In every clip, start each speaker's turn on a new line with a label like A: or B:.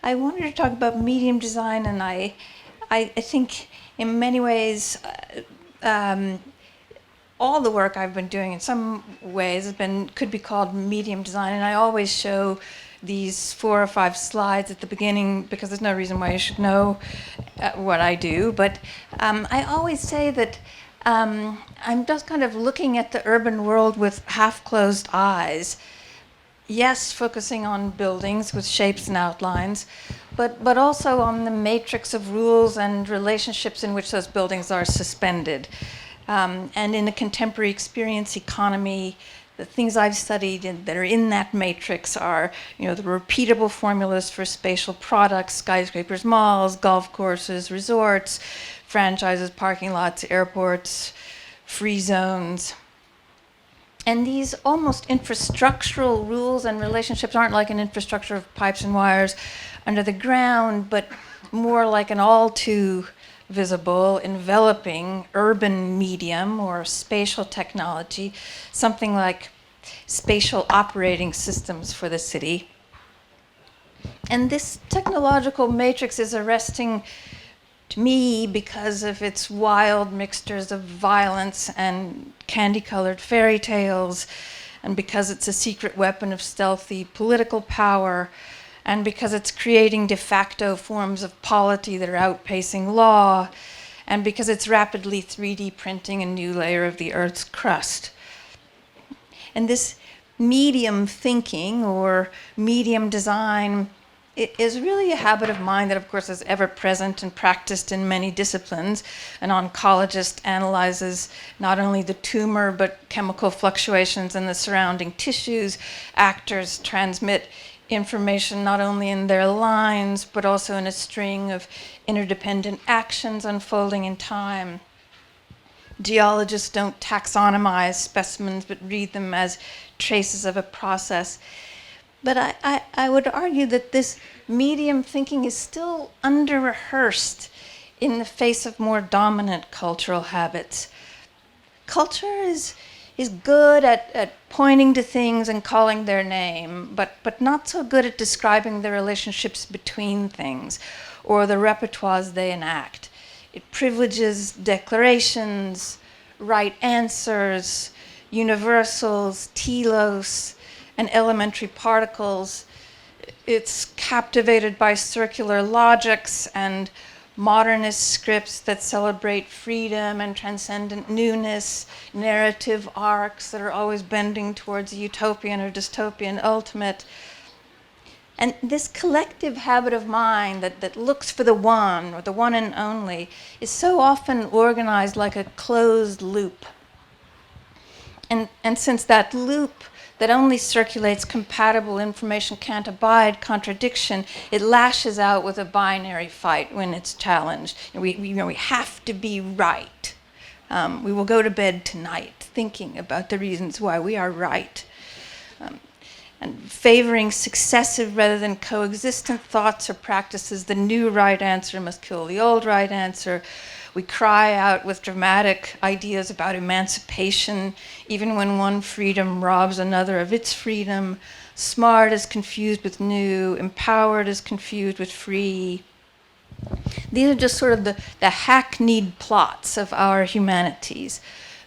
A: I wanted to talk about medium design, and I think in many ways all the work I've been doing in some ways could be called medium design, and I always show these 4 or 5 slides at the beginning because there's no reason why you should know what I do. But I always say that I'm just kind of looking at the urban world with half-closed eyes. Yes, focusing on buildings with shapes and outlines, but also on the matrix of rules and relationships in which those buildings are suspended. And in the contemporary experience economy, the things I've studied that are in that matrix are, the repeatable formulas for spatial products, skyscrapers, malls, golf courses, resorts, franchises, parking lots, airports, free zones. And these almost infrastructural rules and relationships aren't like an infrastructure of pipes and wires under the ground, but more like an all too visible, enveloping urban medium or spatial technology, something like spatial operating systems for the city. And this technological matrix is arresting to me because of its wild mixtures of violence and candy-colored fairy tales, and because it's a secret weapon of stealthy political power, and because it's creating de facto forms of polity that are outpacing law, and because it's rapidly 3D printing a new layer of the Earth's crust. And this medium thinking or medium design is really a habit of mind that, of course, is ever present and practiced in many disciplines. An oncologist analyzes not only the tumor, but chemical fluctuations in the surrounding tissues. Actors transmit information not only in their lines, but also in a string of interdependent actions unfolding in time. Geologists don't taxonomize specimens, but read them as traces of a process. But I would argue that this medium thinking is still under-rehearsed in the face of more dominant cultural habits. Culture is good at pointing to things and calling their name, but not so good at describing the relationships between things or the repertoires they enact. It privileges declarations, right answers, universals, telos, and elementary particles. It's captivated by circular logics and modernist scripts that celebrate freedom and transcendent newness, narrative arcs that are always bending towards a utopian or dystopian ultimate. And this collective habit of mind that looks for the one or the one and only is so often organized like a closed loop. And since that loop that only circulates compatible information can't abide contradiction, it lashes out with a binary fight when it's challenged. We have to be right. We will go to bed tonight thinking about the reasons why we are right. And favoring successive rather than coexistent thoughts or practices, the new right answer must kill the old right answer. We cry out with dramatic ideas about emancipation, even when one freedom robs another of its freedom. Smart is confused with new, empowered is confused with free. These are just sort of the hackneyed plots of our humanities.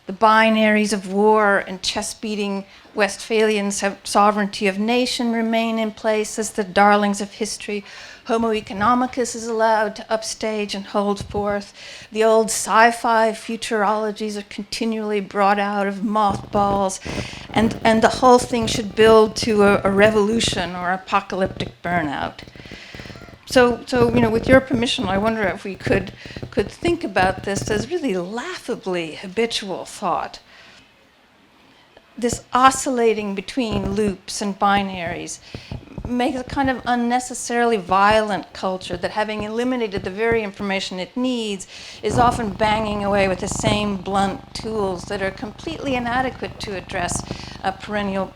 A: The binaries of war and chest-beating Westphalian sovereignty of nation remain in place as the darlings of history. Homo economicus is allowed to upstage and hold forth. The old sci-fi futurologies are continually brought out of mothballs, and the whole thing should build to a revolution or apocalyptic burnout. So with your permission, I wonder if we could think about this as really laughably habitual thought. This oscillating between loops and binaries makes a kind of unnecessarily violent culture that, having eliminated the very information it needs, is often banging away with the same blunt tools that are completely inadequate to address a perennial...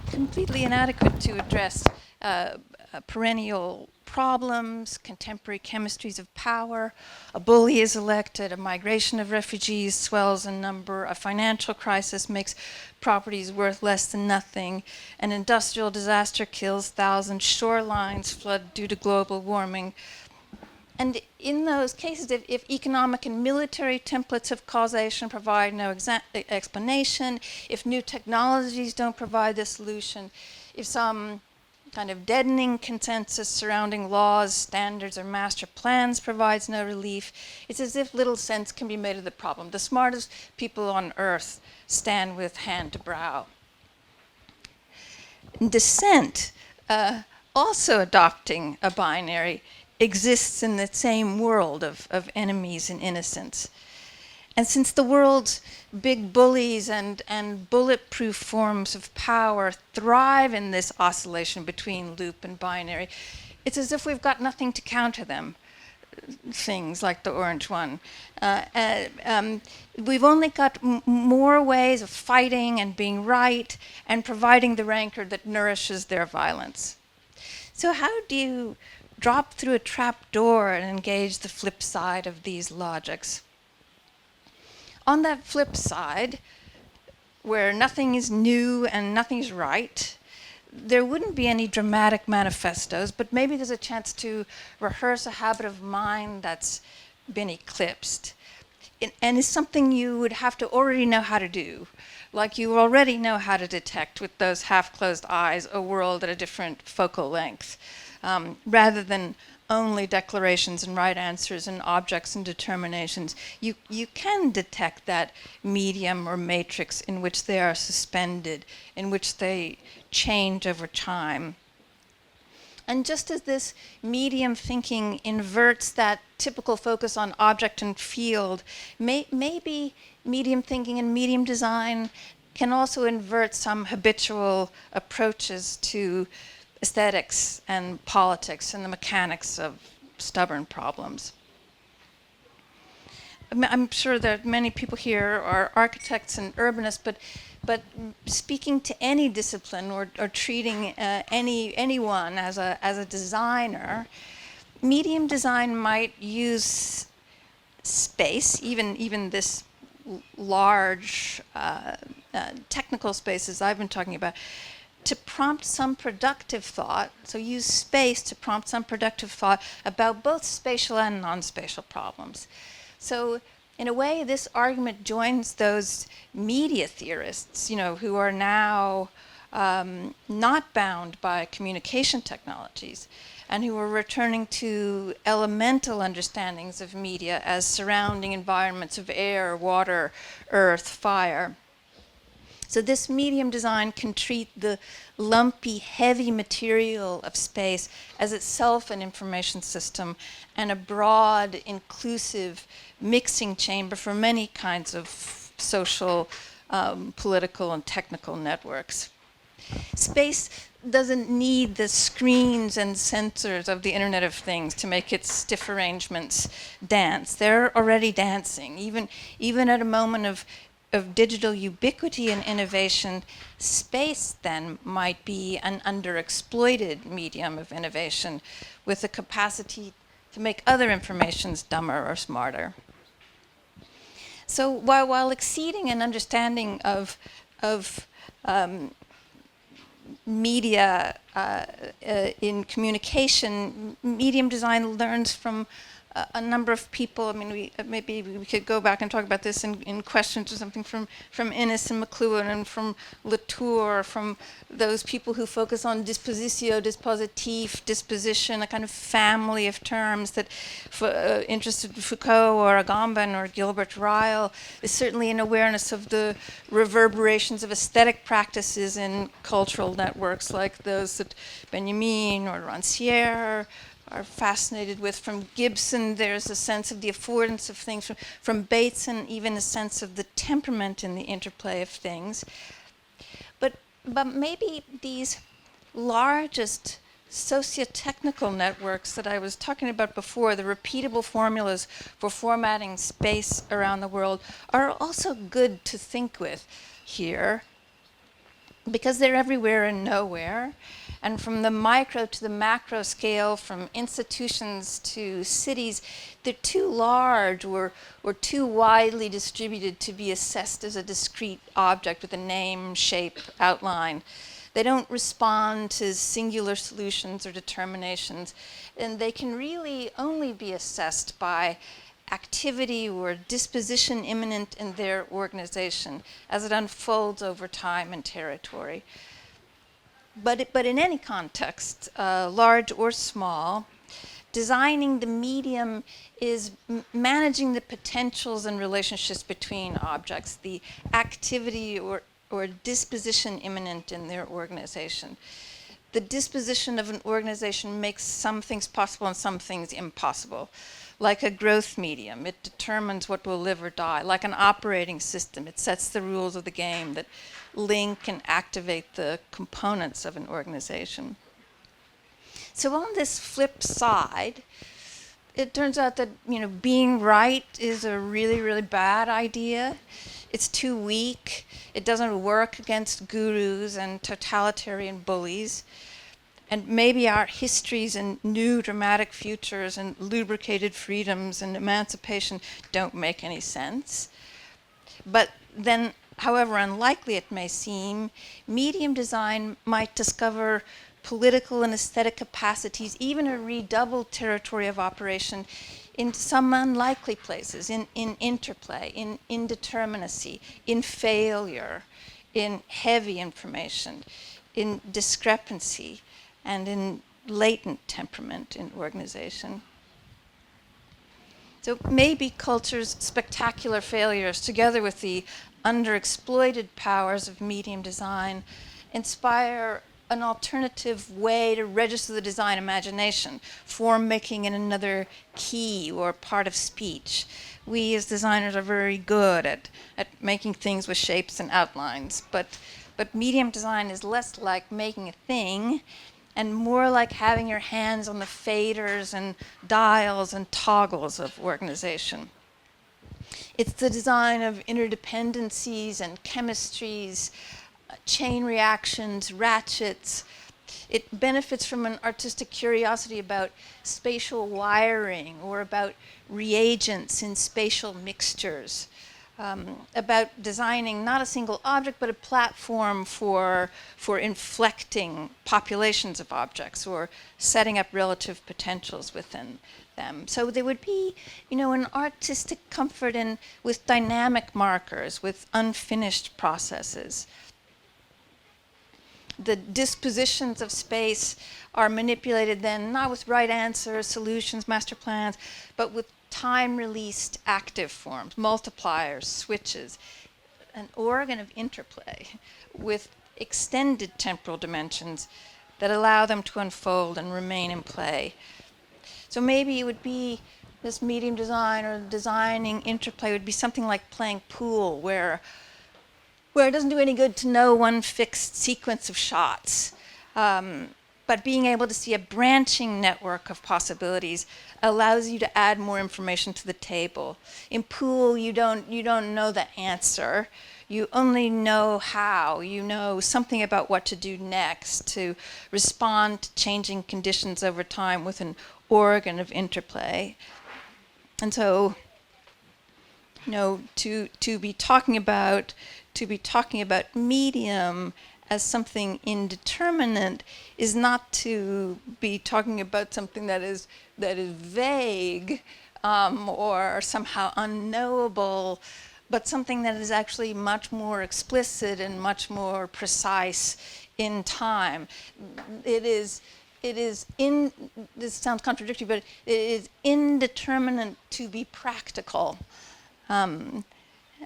A: completely inadequate to address perennial problems, contemporary chemistries of power. A bully is elected, a migration of refugees swells in number, a financial crisis makes properties worth less than nothing, an industrial disaster kills thousands, shorelines flood due to global warming. And in those cases, if economic and military templates of causation provide no explanation, if new technologies don't provide the solution, if some kind of deadening consensus surrounding laws, standards, or master plans provides no relief, it's as if little sense can be made of the problem. The smartest people on earth stand with hand to brow. Dissent, also adopting a binary, exists in the same world of enemies and innocents. And since the world's big bullies and bulletproof forms of power thrive in this oscillation between loop and binary, it's as if we've got nothing to counter them. Things like the orange one. We've only got more ways of fighting and being right and providing the rancor that nourishes their violence. So how do you drop through a trap door and engage the flip side of these logics? On that flip side, where nothing is new and nothing's right, there wouldn't be any dramatic manifestos, but maybe there's a chance to rehearse a habit of mind that's been eclipsed. And is something you would have to already know how to do, like you already know how to detect with those half-closed eyes a world at a different focal length, rather than only declarations and right answers and objects and determinations. You can detect that medium or matrix in which they are suspended, in which they change over time. And just as this medium thinking inverts that typical focus on object and field, maybe medium thinking and medium design can also invert some habitual approaches to aesthetics and politics and the mechanics of stubborn problems. I'm sure that many people here are architects and urbanists, but speaking to any discipline or treating anyone as a designer, medium design might use space, even this large technical spaces I've been talking about, to prompt some productive thought. So use space to prompt some productive thought about both spatial and non-spatial problems. So in a way, this argument joins those media theorists, who are now not bound by communication technologies and who are returning to elemental understandings of media as surrounding environments of air, water, earth, fire. So this medium design can treat the lumpy, heavy material of space as itself an information system and a broad, inclusive mixing chamber for many kinds of social, political, and technical networks. Space doesn't need the screens and sensors of the Internet of Things to make its stiff arrangements dance. They're already dancing. Even at a moment of digital ubiquity and innovation, space then might be an underexploited medium of innovation with the capacity to make other informations dumber or smarter. So while exceeding an understanding of media in communication, medium design learns from a number of people. I mean, maybe we could go back and talk about this in questions or something from Innes and McLuhan and from Latour, from those people who focus on dispositio, dispositif, disposition, a kind of family of terms that interested Foucault or Agamben or Gilbert Ryle. Is certainly an awareness of the reverberations of aesthetic practices in cultural networks like those that Benjamin or Rancière are fascinated with. From Gibson, there's a sense of the affordance of things. From Bateson, even a sense of the temperament in the interplay of things. But maybe these largest socio-technical networks that I was talking about before, the repeatable formulas for formatting space around the world, are also good to think with here, because they're everywhere and nowhere. And from the micro to the macro scale, from institutions to cities, they're too large or too widely distributed to be assessed as a discrete object with a name, shape, outline. They don't respond to singular solutions or determinations, and they can really only be assessed by activity or disposition immanent in their organization as it unfolds over time and territory. But in any context, large or small, designing the medium is managing the potentials and relationships between objects, the activity or disposition immanent in their organization. The disposition of an organization makes some things possible and some things impossible. Like a growth medium, it determines what will live or die. Like an operating system, it sets the rules of the game that link and activate the components of an organization. So on this flip side, it turns out that being right is a really, really bad idea. It's too weak. It doesn't work against gurus and totalitarian bullies. And maybe our histories and new dramatic futures and lubricated freedoms and emancipation don't make any sense. But then, however unlikely it may seem, medium design might discover political and aesthetic capacities, even a redoubled territory of operation in some unlikely places, in interplay, in indeterminacy, in failure, in heavy information, in discrepancy, and in latent temperament in organization. So maybe culture's spectacular failures, together with the underexploited powers of medium design, inspire an alternative way to register the design imagination, form making in another key or part of speech. We as designers are very good at making things with shapes and outlines, but medium design is less like making a thing and more like having your hands on the faders and dials and toggles of organization. It's the design of interdependencies and chemistries, chain reactions, ratchets. It benefits from an artistic curiosity about spatial wiring or about reagents in spatial mixtures, about designing not a single object but a platform for inflecting populations of objects or setting up relative potentials within them. So there would be, an artistic comfort with dynamic markers, with unfinished processes. The dispositions of space are manipulated then not with right answers, solutions, master plans, but with time-released active forms, multipliers, switches, an organ of interplay with extended temporal dimensions that allow them to unfold and remain in play. So maybe it would be this medium design or designing interplay would be something like playing pool, where it doesn't do any good to know one fixed sequence of shots. But being able to see a branching network of possibilities allows you to add more information to the table. In pool, you don't know the answer. You only know how. You know something about what to do next to respond to changing conditions over time with an organ of interplay. And so, to be talking about medium as something indeterminate is not to be talking about something that is vague or somehow unknowable, but something that is actually much more explicit and much more precise in time. This sounds contradictory, but it is indeterminate to be practical.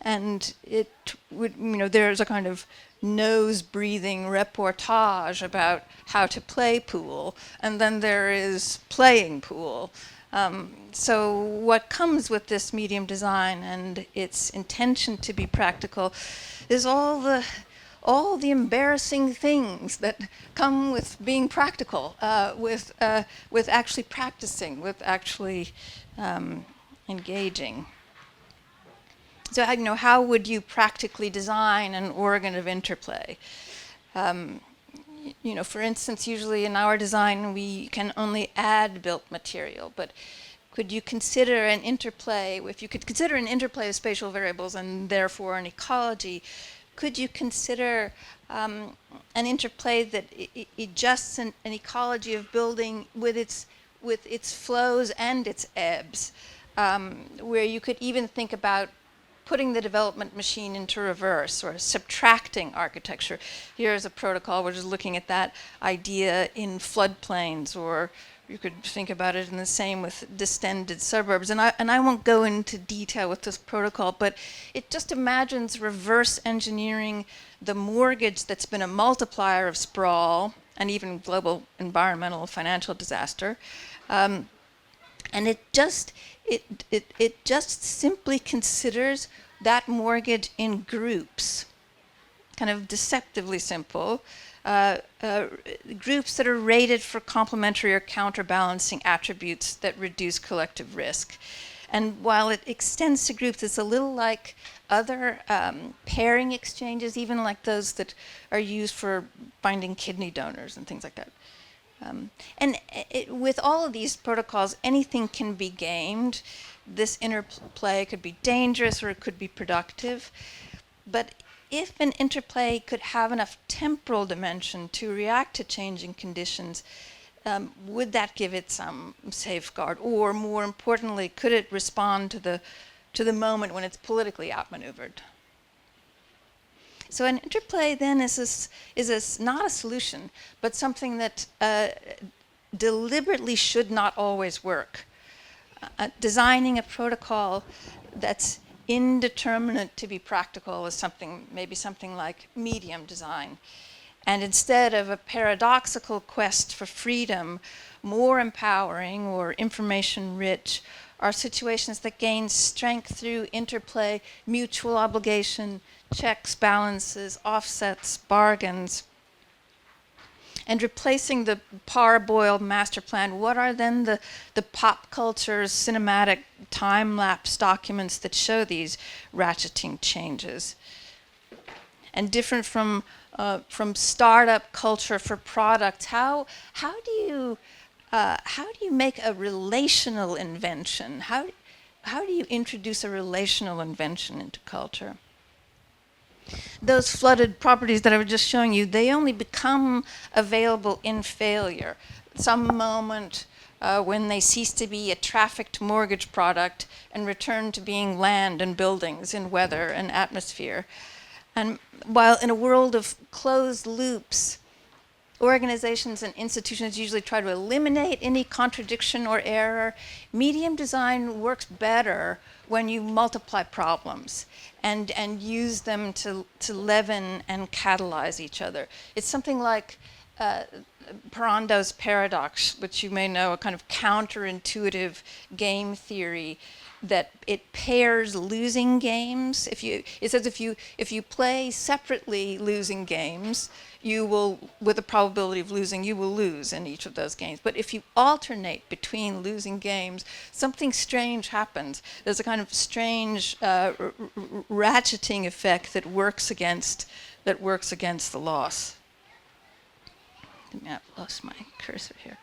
A: And it would, there's a kind of nose-breathing reportage about how to play pool, and then there is playing pool. So what comes with this medium design and its intention to be practical is all the embarrassing things that come with being practical, with actually practicing, with actually engaging. So, how would you practically design an organ of interplay? for instance, usually in our design we can only add built material, but could you consider an interplay, if you could consider an interplay of spatial variables and therefore an ecology, could you consider an interplay that adjusts an ecology of building with its flows and its ebbs, where you could even think about putting the development machine into reverse or subtracting architecture. Here's a protocol which is looking at that idea in floodplains, or you could think about it in the same with distended suburbs. And I won't go into detail with this protocol, but it just imagines reverse engineering the mortgage that's been a multiplier of sprawl and even global environmental financial disaster. And it just simply considers that mortgage in groups, kind of deceptively simple, groups that are rated for complementary or counterbalancing attributes that reduce collective risk. And while it extends to groups, it's a little like other pairing exchanges, even like those that are used for finding kidney donors and things like that. With all of these protocols, anything can be gamed. This interplay could be dangerous or it could be productive. But if an interplay could have enough temporal dimension to react to changing conditions, would that give it some safeguard? Or more importantly, could it respond to the moment when it's politically outmaneuvered? So an interplay then is not a solution, but something that deliberately should not always work. Designing a protocol that's indeterminate to be practical is maybe something like medium design. And instead of a paradoxical quest for freedom, more empowering or information-rich are situations that gain strength through interplay, mutual obligation, checks, balances, offsets, bargains. And replacing the parboiled master plan, what are then the pop culture's cinematic time-lapse documents that show these ratcheting changes? And different from startup culture for products, how do you make a relational invention? How do you introduce a relational invention into culture? Those flooded properties that I was just showing you, they only become available in failure. Some moment when they cease to be a trafficked mortgage product and return to being land and buildings and weather and atmosphere. And while in a world of closed loops, organizations and institutions usually try to eliminate any contradiction or error, medium design works better when you multiply problems and use them to leaven and catalyze each other. It's something like Parando's paradox, which you may know, a kind of counterintuitive game theory that it pairs losing games. It says if you play separately losing games, you will, with a probability of losing, you will lose in each of those games. But if you alternate between losing games, something strange happens. There's a kind of strange ratcheting effect that works against the loss. I've lost my cursor here.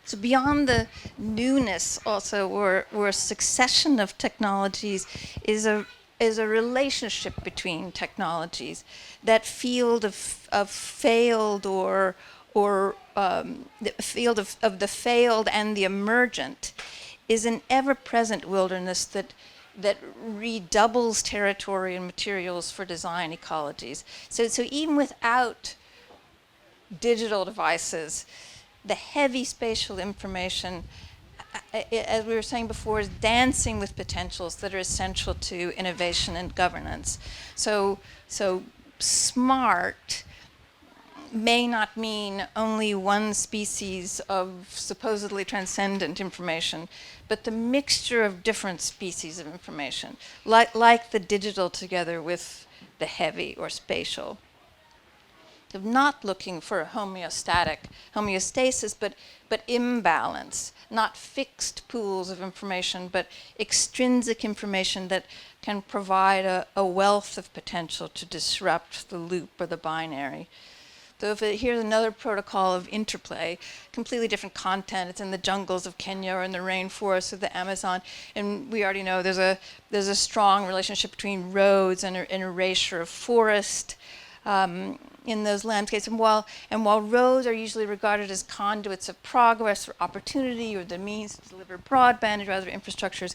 A: So beyond the newness also, or a succession of technologies, is a relationship between technologies. That field of failed or the field of the failed and the emergent is an ever-present wilderness that redoubles territory and materials for design ecologies. So even without digital devices, the heavy spatial information, as we were saying before, is dancing with potentials that are essential to innovation and governance. So smart may not mean only one species of supposedly transcendent information, but the mixture of different species of information, like the digital together with the heavy or spatial. of not looking for a homeostasis, but imbalance, not fixed pools of information, but extrinsic information that can provide a wealth of potential to disrupt the loop or the binary. So here's another protocol of interplay, completely different content. It's in the jungles of Kenya or in the rainforests of the Amazon. And we already know there's a strong relationship between roads and erasure of forest in those landscapes. And while roads are usually regarded as conduits of progress or opportunity or the means to deliver broadband or other infrastructures,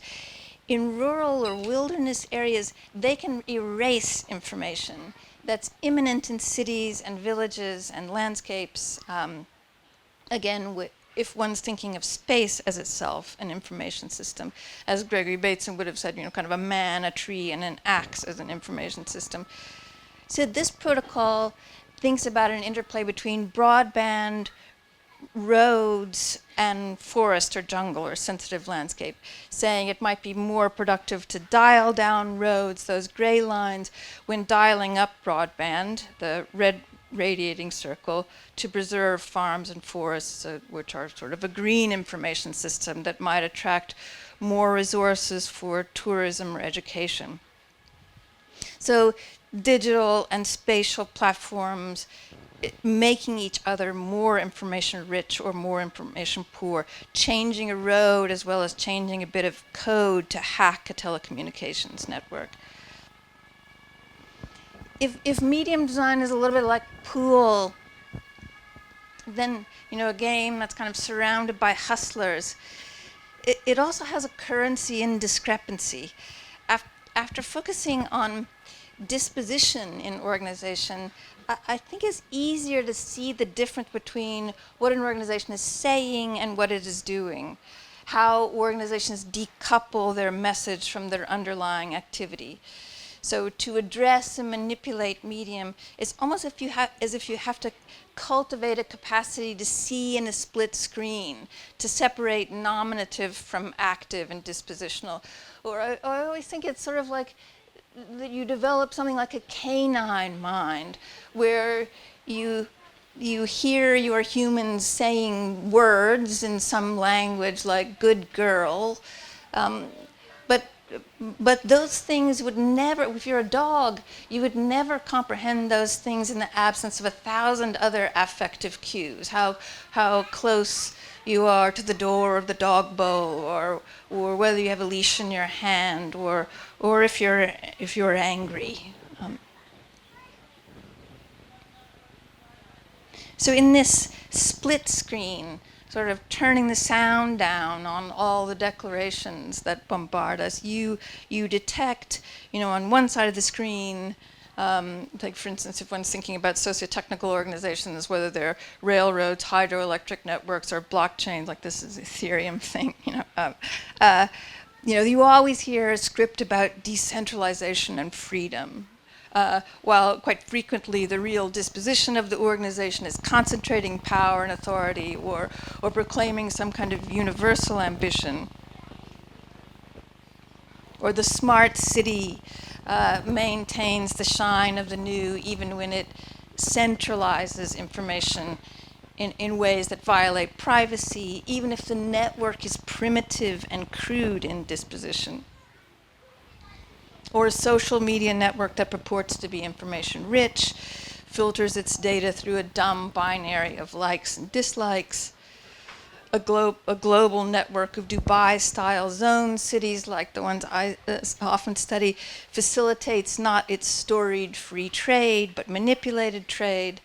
A: in rural or wilderness areas, they can erase information that's immanent in cities and villages and landscapes. Again, if one's thinking of space as itself an information system, as Gregory Bateson would have said, kind of a man, a tree, and an axe as an information system. So this protocol thinks about an interplay between broadband, roads, and forest or jungle or sensitive landscape, saying it might be more productive to dial down roads, those gray lines, when dialing up broadband, the red radiating circle, to preserve farms and forests, which are sort of a green information system that might attract more resources for tourism or education. So digital and spatial platforms making each other more information rich or more information poor, changing a road as well as changing a bit of code to hack a telecommunications network. If medium design is a little bit like pool, then a game that's kind of surrounded by hustlers, it also has a currency in discrepancy. After focusing on disposition in organization, I think it's easier to see the difference between what an organization is saying and what it is doing, how organizations decouple their message from their underlying activity. So to address and manipulate medium, it's almost as if you have to cultivate a capacity to see in a split screen, to separate nominative from active and dispositional. Or I always think it's sort of like that you develop something like a canine mind, where you hear your humans saying words in some language like good girl, but those things would never, if you're a dog, you would never comprehend those things in the absence of 1,000 other affective cues. How close you are to the door of the dog bowl, or whether you have a leash in your hand, or if you're angry. So in this split screen, sort of turning the sound down on all the declarations that bombard us, you detect, on one side of the screen, like for instance, if one's thinking about socio-technical organizations, whether they're railroads, hydroelectric networks, or blockchains, like this is Ethereum thing, you always hear a script about decentralization and freedom. While quite frequently the real disposition of the organization is concentrating power and authority or proclaiming some kind of universal ambition. Or the smart city maintains the shine of the new even when it centralizes information in ways that violate privacy, even if the network is primitive and crude in disposition. Or a social media network that purports to be information rich, filters its data through a dumb binary of likes and dislikes. A global network of Dubai-style zone cities, like the ones I often study, facilitates not its storied free trade, but manipulated trade.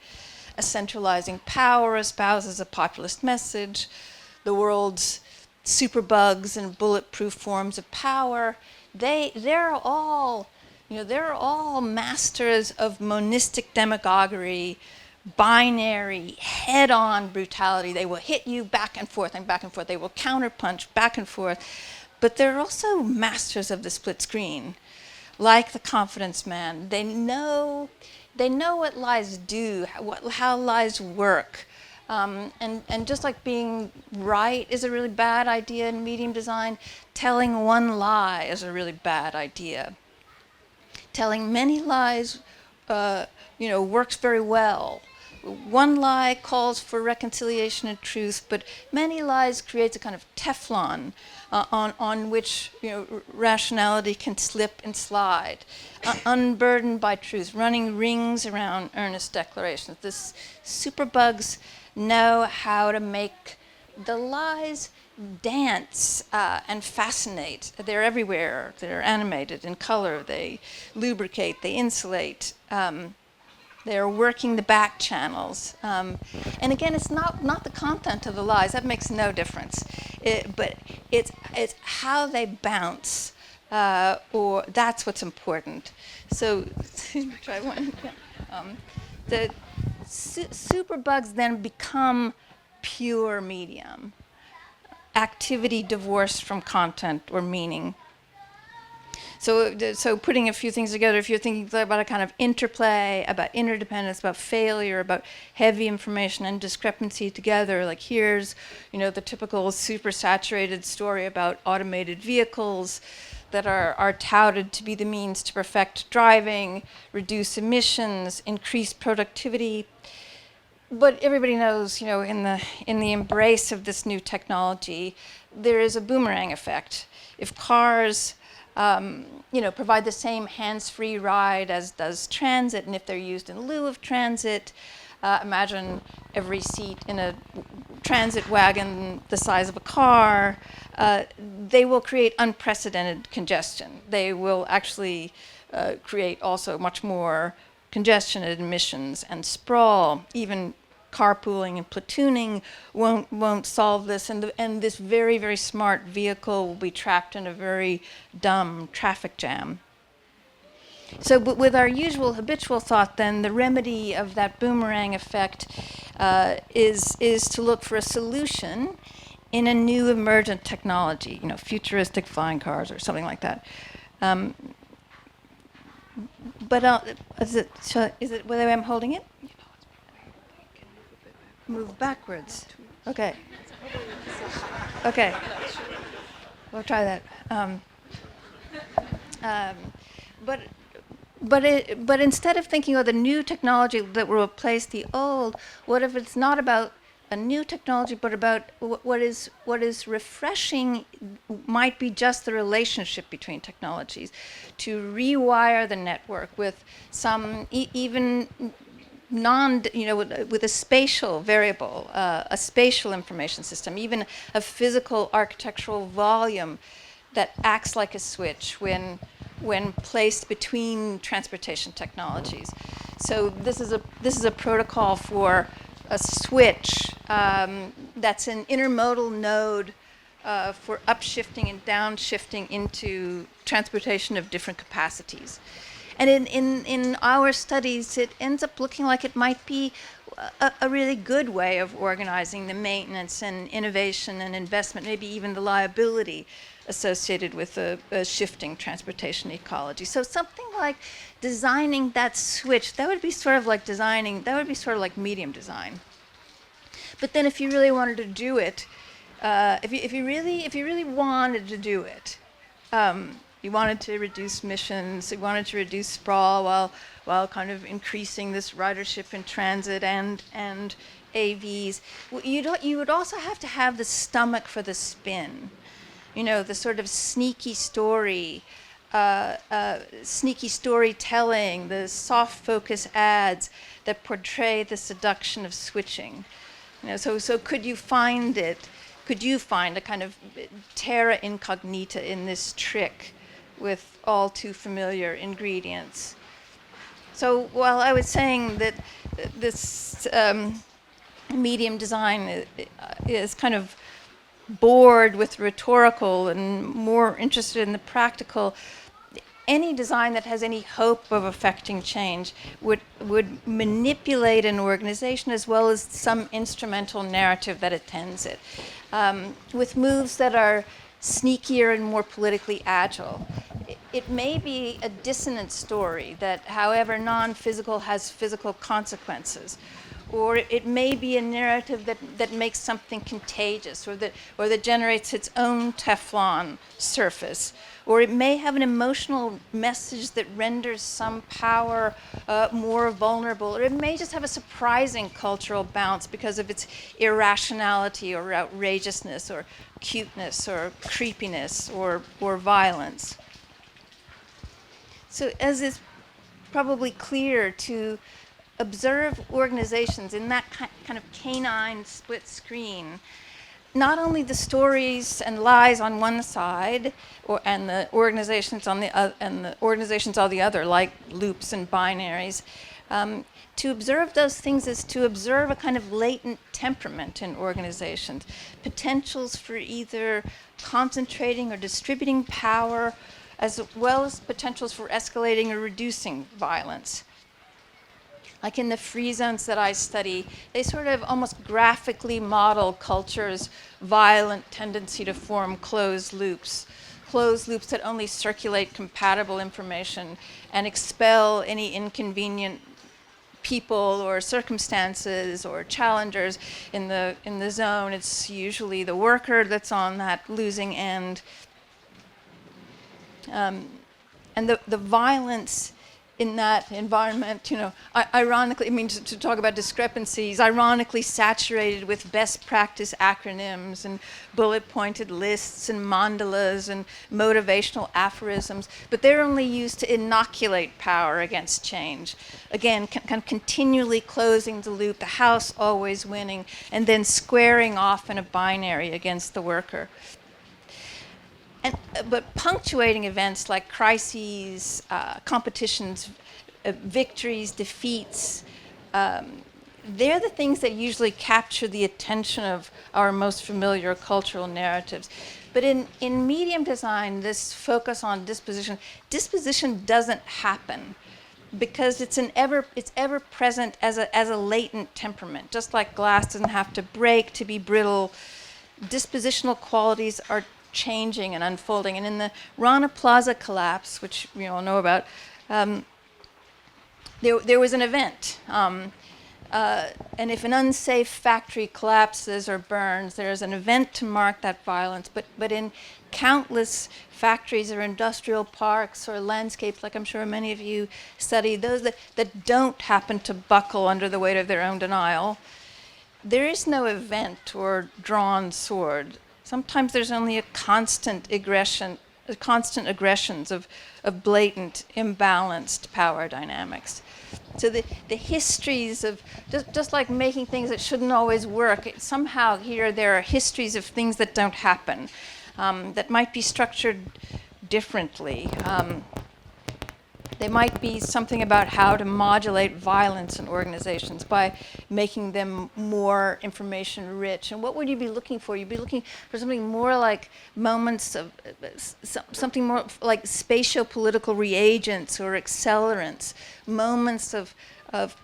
A: A centralizing power espouses a populist message. The world's superbugs and bulletproof forms of power, they're all masters of monistic demagoguery, binary, head-on brutality. They will hit you back and forth and back and forth. They will counterpunch back and forth. But they're also masters of the split screen, like the confidence man. They know what lies do, how lies work. And just like being right is a really bad idea in medium design, telling one lie is a really bad idea. Telling many lies, works very well. one lie calls for reconciliation and truth, but many lies creates a kind of Teflon on which rationality can slip and slide, unburdened by truth, running rings around earnest declarations. The superbugs know how to make the lies dance and fascinate. They're everywhere. They're animated in color. They lubricate. They insulate. They're working the back channels. And again, it's not the content of the lies. That makes no difference. But it's how they bounce, or that's what's important. So try one. The superbugs then become pure medium. Activity divorced from content or meaning. So putting a few things together, if you're thinking about a kind of interplay, about interdependence, about failure, about heavy information and discrepancy together, like here's, the typical super saturated story about automated vehicles that are touted to be the means to perfect driving, reduce emissions, increase productivity. But everybody knows, in the embrace of this new technology, there is a boomerang effect. If cars provide the same hands-free ride as does transit, and if they're used in lieu of transit, imagine every seat in a transit wagon the size of a car, they will create unprecedented congestion. They will actually create also much more congestion and emissions and sprawl. Even carpooling and platooning won't solve this, and this very, very smart vehicle will be trapped in a very dumb traffic jam. So, but with our usual habitual thought, then the remedy of that boomerang effect is to look for a solution in a new emergent technology, futuristic flying cars or something like that. But is it whether I'm holding it? Move backwards. Okay. Okay. We'll try that. But instead of thinking of the new technology that will replace the old, what if it's not about a new technology, but about what is refreshing might be just the relationship between technologies, to rewire the network with some even with a spatial variable, a spatial information system, even a physical architectural volume that acts like a switch when placed between transportation technologies. So this is a protocol for a switch that's an intermodal node for upshifting and downshifting into transportation of different capacities. And in our studies, it ends up looking like it might be a really good way of organizing the maintenance and innovation and investment, maybe even the liability associated with a shifting transportation ecology. So something like designing that switch, that would be sort of like medium design. But then if you really wanted to do it, if you really wanted to do it, you wanted to reduce emissions, you wanted to reduce sprawl while kind of increasing this ridership in transit and AVs. You would also have to have the stomach for the spin, the sort of sneaky storytelling, the soft focus ads that portray the seduction of switching. So could you find a kind of terra incognita in this trick with all too familiar ingredients? So while I was saying that this medium design is kind of bored with rhetorical and more interested in the practical, any design that has any hope of affecting change would manipulate an organization as well as some instrumental narrative that attends it, with moves that are sneakier and more politically agile. It may be a dissonant story that, however non-physical, has physical consequences. Or it may be a narrative that makes something contagious, or that generates its own Teflon surface, or it may have an emotional message that renders some power more vulnerable, or it may just have a surprising cultural bounce because of its irrationality or outrageousness or cuteness or creepiness or violence. So as is probably clear, to observe organizations in that kind of canine split screen, not only the stories and lies on one side, and the organizations on the other, like loops and binaries. To observe those things is to observe a kind of latent temperament in organizations, potentials for either concentrating or distributing power, as well as potentials for escalating or reducing violence. Like in the free zones that I study, they sort of almost graphically model culture's violent tendency to form closed loops that only circulate compatible information and expel any inconvenient people or circumstances or challengers. In the zone, it's usually the worker that's on that losing end. And the violence in that environment, ironically, to talk about discrepancies, ironically saturated with best practice acronyms and bullet-pointed lists and mandalas and motivational aphorisms, but they're only used to inoculate power against change. Again, kind of continually closing the loop, the house always winning, and then squaring off in a binary against the worker. But punctuating events like crises, competitions, victories, defeats, they're the things that usually capture the attention of our most familiar cultural narratives. But in medium design, this focus on disposition doesn't happen because it's ever present as a latent temperament. Just like glass doesn't have to break to be brittle, dispositional qualities are changing and unfolding. And in the Rana Plaza collapse, which we all know about, there was an event. And if an unsafe factory collapses or burns, there's an event to mark that violence. But in countless factories or industrial parks or landscapes, like I'm sure many of you study, those that don't happen to buckle under the weight of their own denial, there is no event or drawn sword. Sometimes there's only a constant aggressions of blatant, imbalanced power dynamics. So the histories of, just like making things that shouldn't always work, somehow here there are histories of things that don't happen, that might be structured differently. They might be something about how to modulate violence in organizations by making them more information rich. And what would you be looking for? You'd be looking for something more like moments of, something more like spatio-political reagents or accelerants, moments of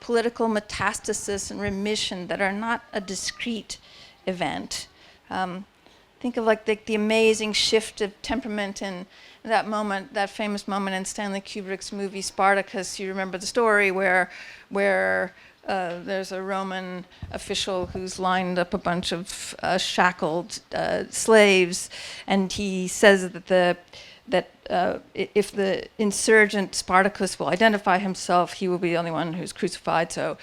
A: political metastasis and remission that are not a discrete event. Think of like the amazing shift of temperament in that moment, that famous moment in Stanley Kubrick's movie Spartacus. You remember the story where there's a Roman official who's lined up a bunch of shackled slaves, and he says that if the insurgent Spartacus will identify himself, he will be the only one who's crucified. So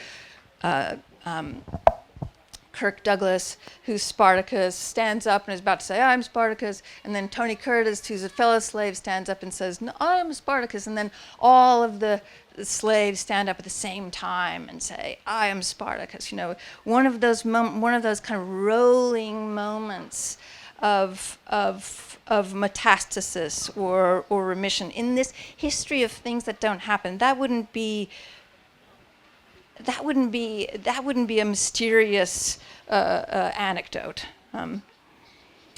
A: Kirk Douglas, who's Spartacus, stands up and is about to say, I'm Spartacus. And then Tony Curtis, who's a fellow slave, stands up and says, no, I'm Spartacus. And then all of the slaves stand up at the same time and say, I am Spartacus. One of those kind of rolling moments of metastasis or remission in this history of things that don't happen. That wouldn't be a mysterious anecdote.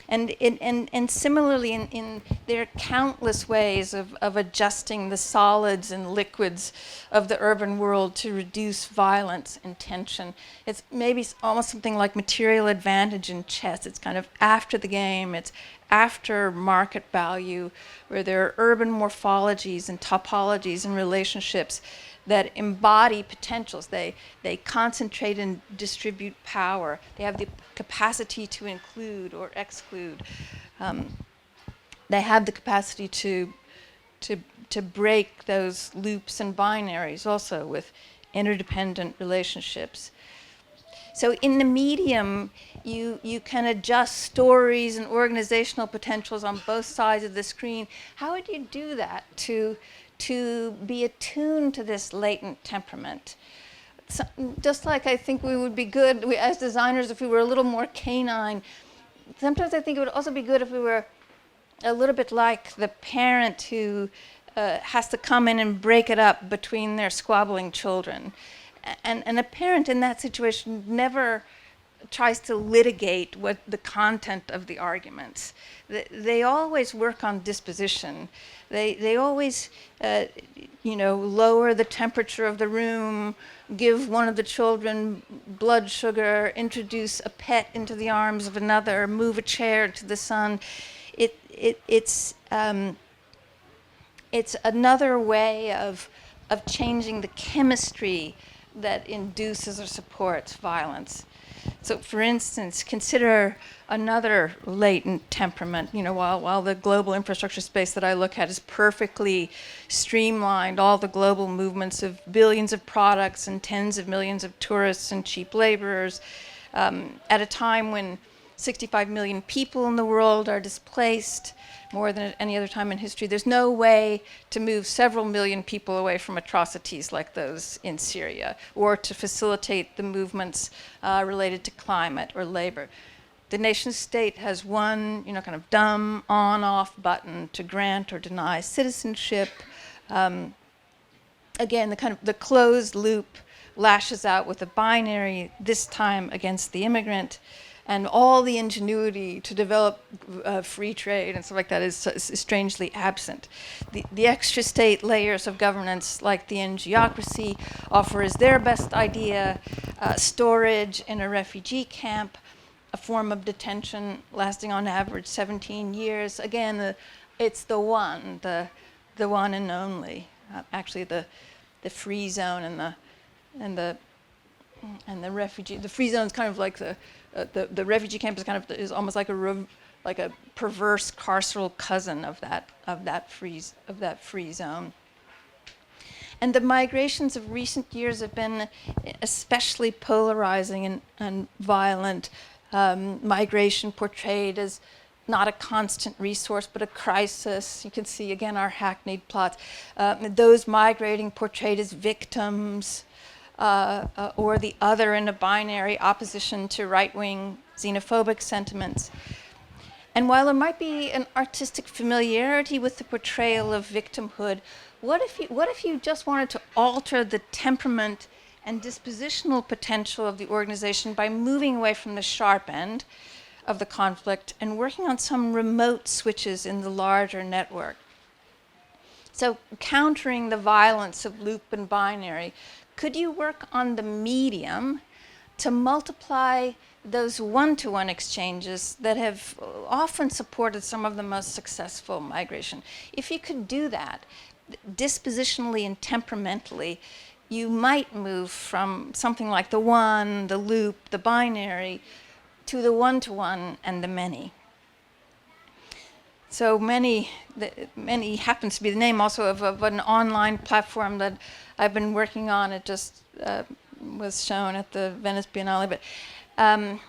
A: And similarly, in there are countless ways of adjusting the solids and liquids of the urban world to reduce violence and tension. It's maybe almost something like material advantage in chess. It's kind of after the game. It's after market value, where there are urban morphologies and topologies and relationships that embody potentials. They concentrate and distribute power. They have the capacity to include or exclude. they have the capacity to break those loops and binaries also with interdependent relationships. So in the medium, you can adjust stories and organizational potentials on both sides of the screen. How would you do that to be attuned to this latent temperament? So, just like I think we would be good as designers if we were a little more canine, sometimes I think it would also be good if we were a little bit like the parent who has to come in and break it up between their squabbling children. And a parent in that situation never tries to litigate what the content of the arguments. They always work on disposition. They always, lower the temperature of the room, give one of the children blood sugar, introduce a pet into the arms of another, move a chair to the sun. It's another way of changing the chemistry that induces or supports violence. So, for instance, consider another latent temperament. While the global infrastructure space that I look at is perfectly streamlined, all the global movements of billions of products and tens of millions of tourists and cheap laborers, at a time when 65 million people in the world are displaced, more than at any other time in history. There's no way to move several million people away from atrocities like those in Syria, or to facilitate the movements related to climate or labor. The nation state has one, kind of dumb on-off button to grant or deny citizenship. Again, the closed loop lashes out with a binary, this time against the immigrant. And all the ingenuity to develop free trade and stuff like that is strangely absent. The extra state layers of governance, like the NGOcracy, offer as their best idea storage in a refugee camp, a form of detention lasting on average 17 years. Again, it's the one and only. Actually, the free zone and the refugee. The free zone is kind of like the refugee camp is almost like a perverse carceral cousin of that free zone. And the migrations of recent years have been especially polarizing and violent. Migration portrayed as not a constant resource, but a crisis. You can see again our hackneyed plots. Those migrating portrayed as victims. Or the other in a binary opposition to right-wing xenophobic sentiments. And while there might be an artistic familiarity with the portrayal of victimhood, what if you just wanted to alter the temperament and dispositional potential of the organization by moving away from the sharp end of the conflict and working on some remote switches in the larger network? So countering the violence of loop and binary, could you work on the medium to multiply those one-to-one exchanges that have often supported some of the most successful migration? If you could do that, dispositionally and temperamentally, you might move from something like the one, the loop, the binary, to the one-to-one and the many. So many happens to be the name also of an online platform that I've been working on. It just was shown at the Venice Biennale. And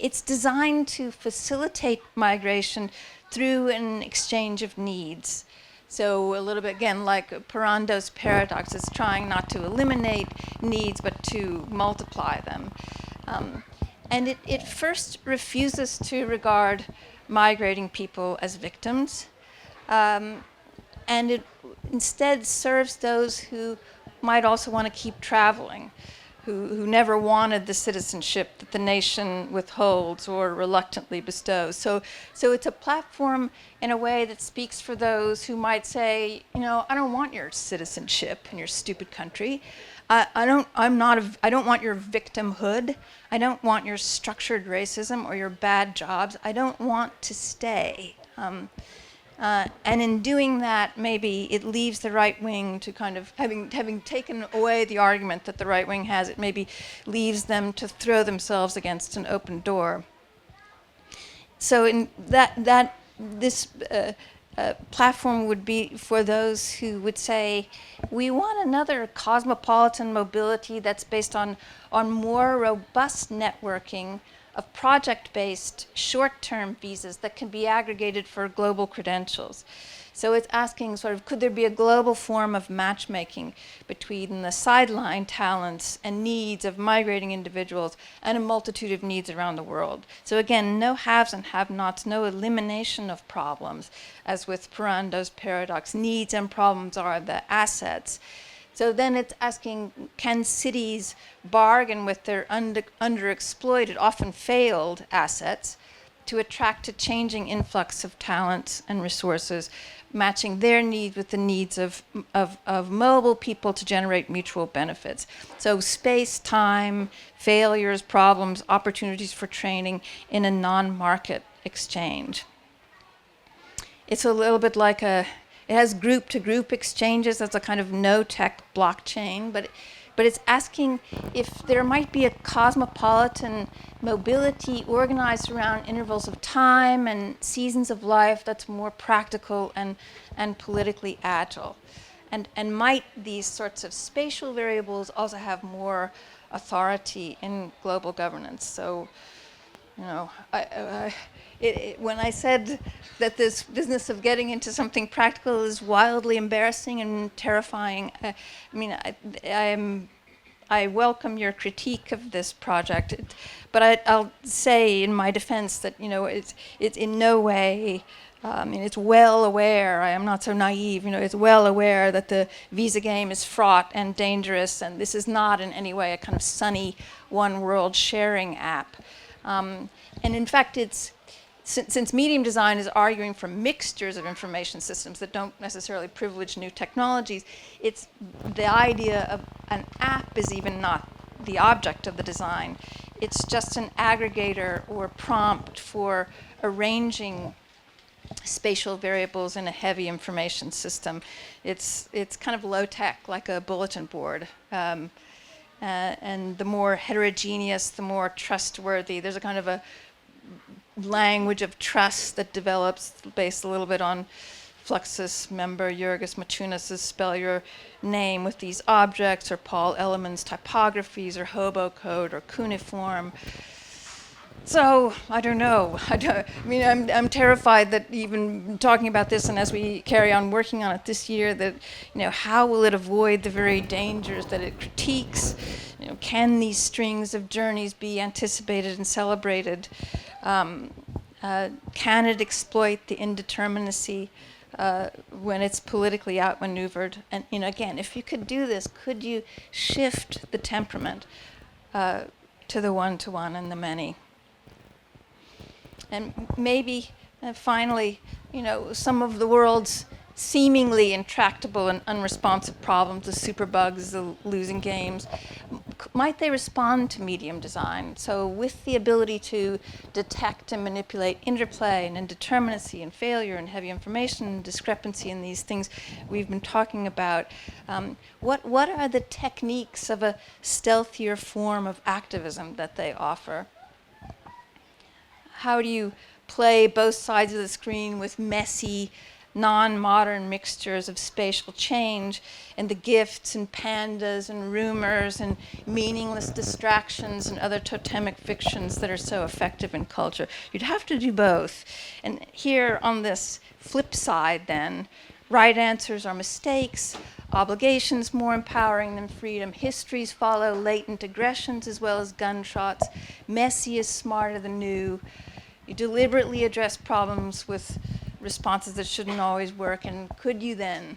A: it's designed to facilitate migration through an exchange of needs. So a little bit, again, like Parando's paradox, is trying not to eliminate needs, but to multiply them. And it first refuses to regard migrating people as victims, and it instead serves those who might also want to keep traveling, who never wanted the citizenship that the nation withholds or reluctantly bestows. So it's a platform in a way that speaks for those who might say, I don't want your citizenship in your stupid country. I don't want your victimhood. I don't want your structured racism or your bad jobs. I don't want to stay. And in doing that, maybe it leaves the right wing to kind of, having taken away the argument that the right wing has, it maybe leaves them to throw themselves against an open door. So in that this platform would be for those who would say, we want another cosmopolitan mobility that's based on more robust networking of project-based short-term visas that can be aggregated for global credentials. So it's asking sort of, could there be a global form of matchmaking between the sideline talents and needs of migrating individuals and a multitude of needs around the world? So again, no haves and have-nots, no elimination of problems, as with Parando's paradox. Needs and problems are the assets. So then it's asking, can cities bargain with their underexploited, often failed assets to attract a changing influx of talents and resources, matching their needs with the needs of mobile people to generate mutual benefits? So space, time, failures, problems, opportunities for training in a non-market exchange. It's a little bit like it has group-to-group exchanges. That's a kind of no-tech blockchain, but it's asking if there might be a cosmopolitan mobility organized around intervals of time and seasons of life that's more practical and politically agile. And might these sorts of spatial variables also have more authority in global governance? So, you know, when I said that this business of getting into something practical is wildly embarrassing and terrifying, I welcome your critique of this project, but I'll say in my defense that, you know, it's in no way, it's well aware, I am not so naive, you know, it's well aware that the visa game is fraught and dangerous, and this is not in any way a kind of sunny one world sharing app. And in fact, since medium design is arguing for mixtures of information systems that don't necessarily privilege new technologies, it's the idea of an app is even not the object of the design. It's just an aggregator or prompt for arranging spatial variables in a heavy information system. It's kind of low tech, like a bulletin board. And the more heterogeneous, the more trustworthy. There's a kind of a language of trust that develops based a little bit on Fluxus member Jurgis Matunas' spell your name with these objects, or Paul Elemen's typographies, or hobo code, or cuneiform. So I don't know. I'm terrified that even talking about this, and as we carry on working on it this year, that, you know, how will it avoid the very dangers that it critiques? You know, can these strings of journeys be anticipated and celebrated? Can it exploit the indeterminacy when it's politically outmaneuvered? And, you know, again, if you could do this, could you shift the temperament to the one-to-one and the many? And maybe, finally, you know, some of the world's seemingly intractable and unresponsive problems, the superbugs, the losing games, might they respond to medium design? So with the ability to detect and manipulate interplay and indeterminacy and failure and heavy information and discrepancy in these things we've been talking about, what are the techniques of a stealthier form of activism that they offer? How do you play both sides of the screen with messy, non-modern mixtures of spatial change and the gifts and pandas and rumors and meaningless distractions and other totemic fictions that are so effective in culture? You'd have to do both. And here on this flip side then, right answers are mistakes, obligations more empowering than freedom, histories follow latent aggressions as well as gunshots, messy is smarter than new. You deliberately address problems with responses that shouldn't always work, and could you then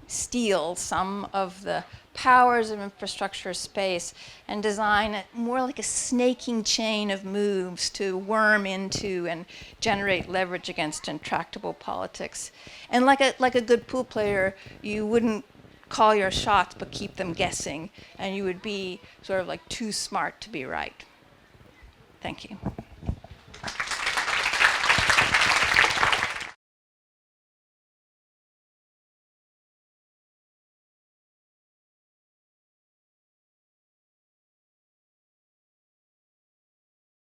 A: steal some of the powers of infrastructure space and design it more like a snaking chain of moves to worm into and generate leverage against intractable politics? And like a good pool player, you wouldn't call your shots but keep them guessing, and you would be sort of like too smart to be right. Thank you.